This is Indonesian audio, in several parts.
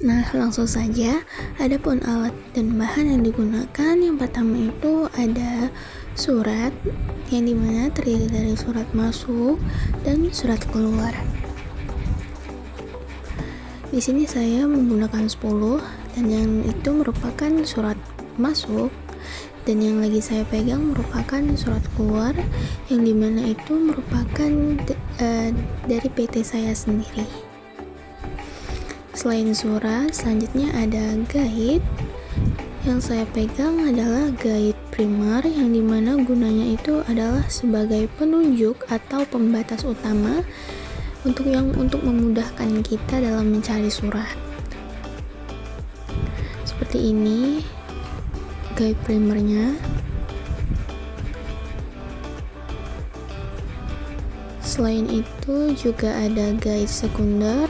Nah, langsung saja. Adapun alat dan bahan yang digunakan, yang pertama itu ada surat, yang dimana terdiri dari surat masuk dan surat keluar. Di sini saya menggunakan 10, dan yang itu merupakan surat masuk, dan yang lagi saya pegang merupakan surat keluar, yang dimana itu merupakan dari PT saya sendiri. Selain surat, selanjutnya ada guide. Yang saya pegang adalah guide primer, yang dimana gunanya itu adalah sebagai penunjuk atau pembatas utama untuk memudahkan kita dalam mencari surat. Seperti ini guide primernya. Selain itu juga ada guide sekunder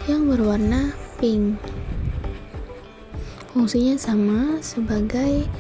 yang berwarna pink. Fungsinya sama sebagai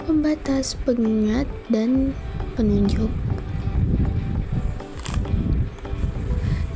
pembatas, pengingat, dan penunjuk.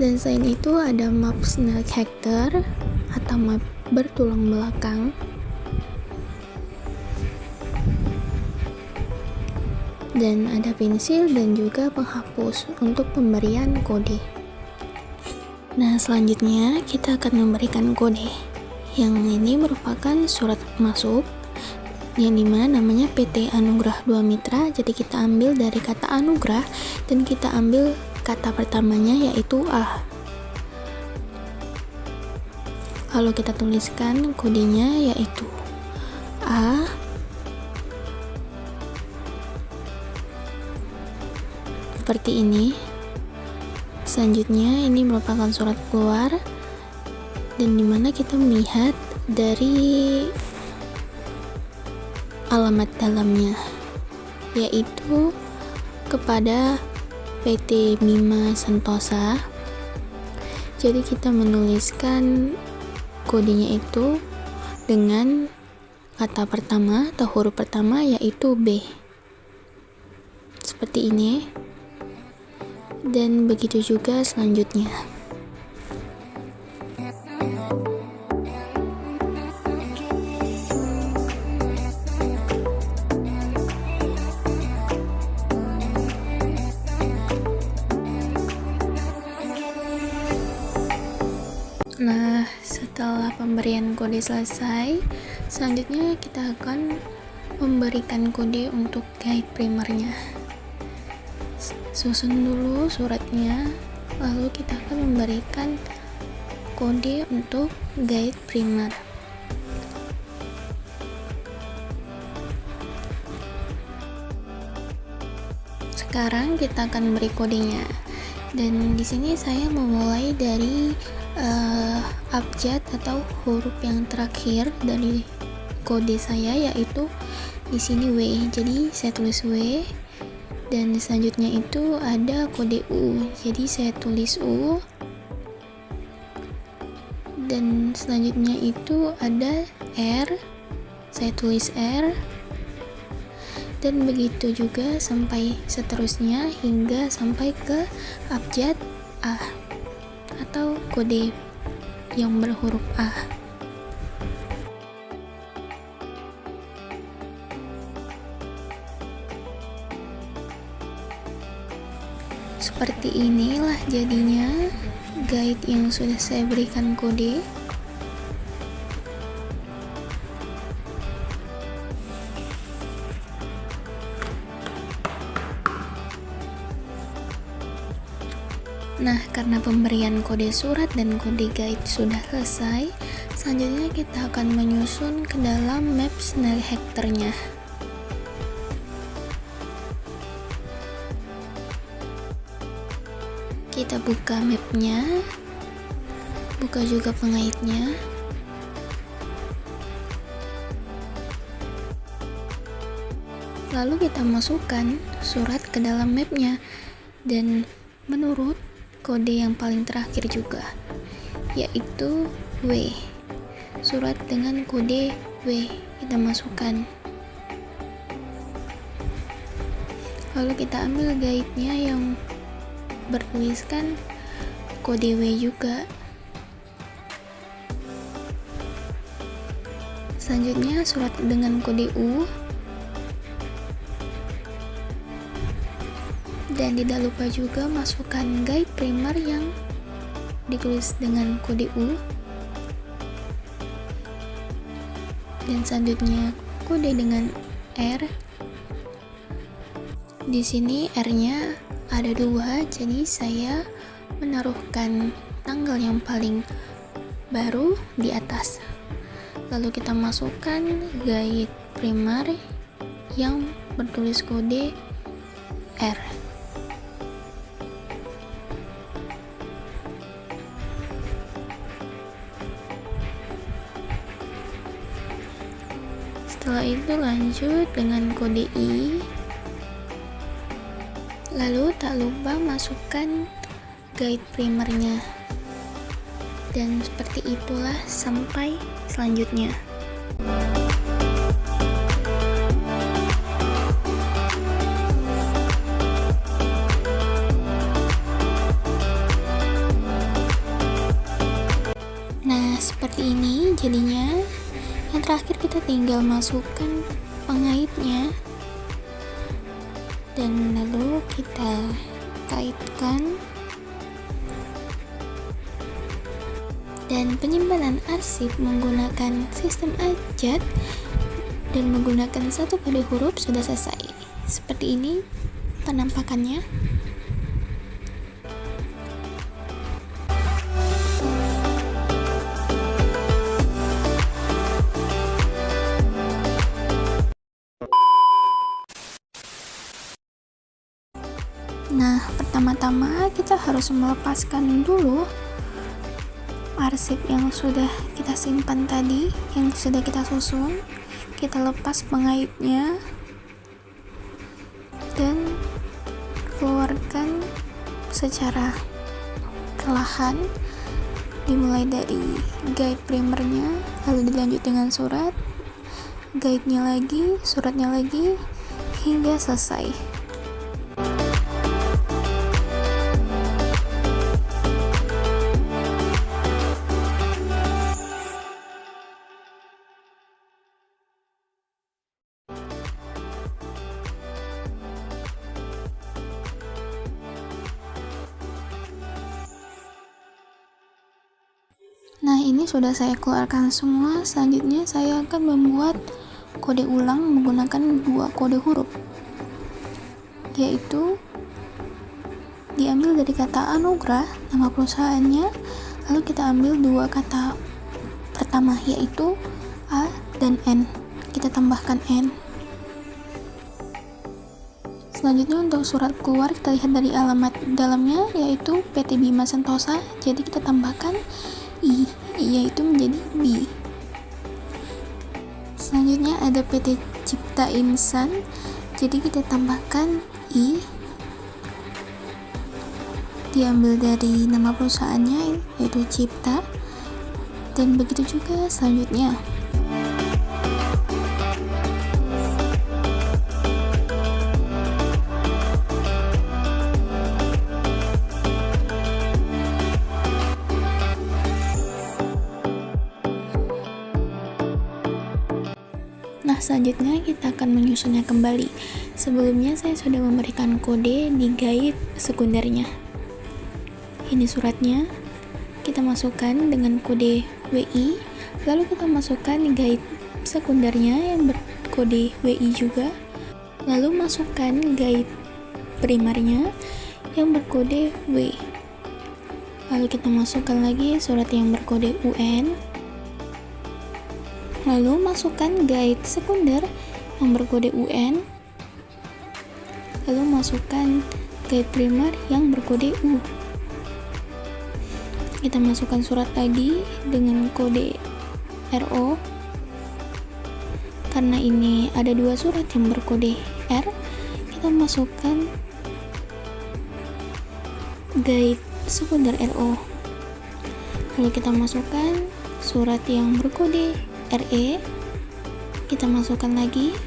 Dan selain itu ada map Snellhector atau map bertulang belakang. Dan ada pensil dan juga penghapus untuk pemberian kode. Nah, selanjutnya kita akan memberikan kode. Yang ini merupakan surat masuk, yang dimana namanya PT Anugrah 2 Mitra. Jadi kita ambil dari kata anugerah dan kita ambil kata pertamanya yaitu A. Lalu kita tuliskan kodenya yaitu A, seperti ini. Selanjutnya ini merupakan surat keluar, dan dimana kita melihat dari alamat dalamnya, yaitu kepada PT Bima Sentosa. Jadi kita menuliskan kodenya itu dengan kata pertama atau huruf pertama yaitu B, seperti ini. Dan begitu juga selanjutnya. Nah, setelah pemberian kode selesai, selanjutnya kita akan memberikan kode untuk guide primernya. Susun dulu suratnya, lalu kita akan memberikan kode untuk guide primer. Sekarang kita akan beri kodenya, dan di sini saya memulai dari abjad atau huruf yang terakhir dari kode saya, yaitu di sini W. Jadi saya tulis W. Dan selanjutnya itu ada kode U, jadi saya tulis U. Dan selanjutnya itu ada R, saya tulis R. Dan begitu juga sampai seterusnya hingga sampai ke abjad A atau kode yang berhuruf A. Seperti inilah jadinya guide yang sudah saya berikan kode. Nah, karena pemberian kode surat dan kode guide sudah selesai, selanjutnya kita akan menyusun ke dalam map Snellhector-nya. Kita buka mapnya, buka juga pengaitnya. Lalu kita masukkan surat ke dalam mapnya, dan menurut kode yang paling terakhir juga, yaitu W. Surat dengan kode W kita masukkan. Lalu kita ambil guide-nya yang bertuliskan kode W juga. Selanjutnya surat dengan kode U, dan tidak lupa juga masukkan guide primer yang ditulis dengan kode U, dan selanjutnya kode dengan R. Di sini R-nya ada 2, jadi saya menaruhkan tanggal yang paling baru di atas. Lalu kita masukkan guide primer yang bertulis kode R. Setelah itu lanjut dengan kode I. Lalu tak lupa masukkan guide primernya. Dan seperti itulah sampai selanjutnya. Nah, seperti ini jadinya. Yang terakhir kita tinggal masukkan pengaitnya, dan lalu kita kaitkan. Dan penyimpanan arsip menggunakan sistem abjad dan menggunakan satu kode huruf sudah selesai. Seperti ini penampakannya. Nah, pertama-tama kita harus melepaskan dulu arsip yang sudah kita simpan tadi, yang sudah kita susun. Kita lepas pengaitnya dan keluarkan secara perlahan, dimulai dari guide primernya, lalu dilanjut dengan surat, guide-nya lagi, suratnya lagi, hingga selesai. Nah, ini sudah saya keluarkan semua. Selanjutnya saya akan membuat kode ulang menggunakan 2 kode huruf, yaitu diambil dari kata anugerah, nama perusahaannya, lalu kita ambil 2 kata pertama, yaitu A dan N. Kita tambahkan N. Selanjutnya untuk surat keluar kita lihat dari alamat dalamnya, yaitu PT Bima Sentosa, jadi kita tambahkan I, yaitu menjadi B. Selanjutnya ada PT Cipta Insan, jadi kita tambahkan I, diambil dari nama perusahaannya yaitu Cipta, dan begitu juga selanjutnya. Nah, selanjutnya kita akan menyusunnya kembali. Sebelumnya saya sudah memberikan kode di guide sekundernya. Ini suratnya, kita masukkan dengan kode WI, lalu kita masukkan guide sekundernya yang berkode WI juga, lalu masukkan guide primernya yang berkode W, lalu kita masukkan lagi surat yang berkode UN, lalu masukkan guide sekunder yang berkode UN, lalu masukkan guide primer yang berkode U. Kita masukkan surat tadi dengan kode RO. Karena ini ada 2 surat yang berkode R, kita masukkan guide sekunder RO. Lalu kita masukkan surat yang berkode RE, kita masukkan lagi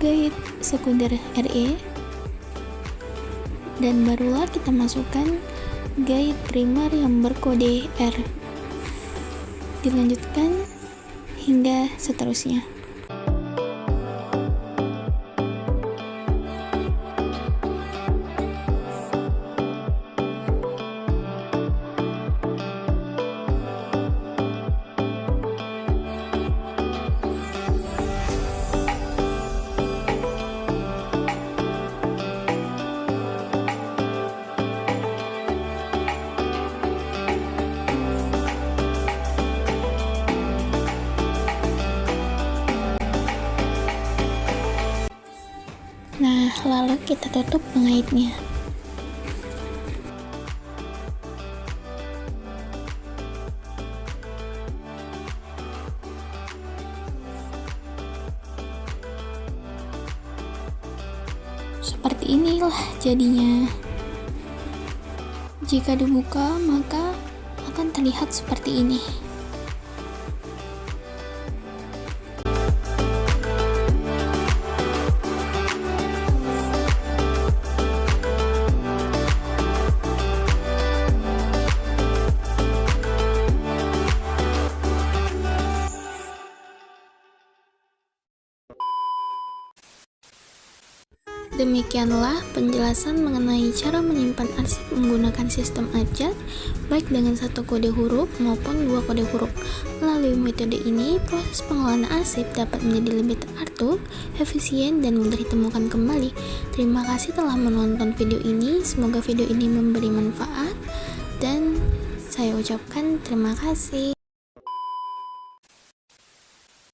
guide sekunder RE, dan barulah kita masukkan guide primer yang berkode R. Dilanjutkan hingga seterusnya. Nah, lalu kita tutup pengaitnya. Seperti inilah jadinya. Jika dibuka, maka akan terlihat seperti ini. Demikianlah penjelasan mengenai cara menyimpan arsip menggunakan sistem abjad, baik dengan satu kode huruf maupun dua kode huruf. Melalui metode ini, proses pengelolaan arsip dapat menjadi lebih teratur, efisien, dan mudah ditemukan kembali. Terima kasih telah menonton video ini, semoga video ini memberi manfaat, dan saya ucapkan terima kasih.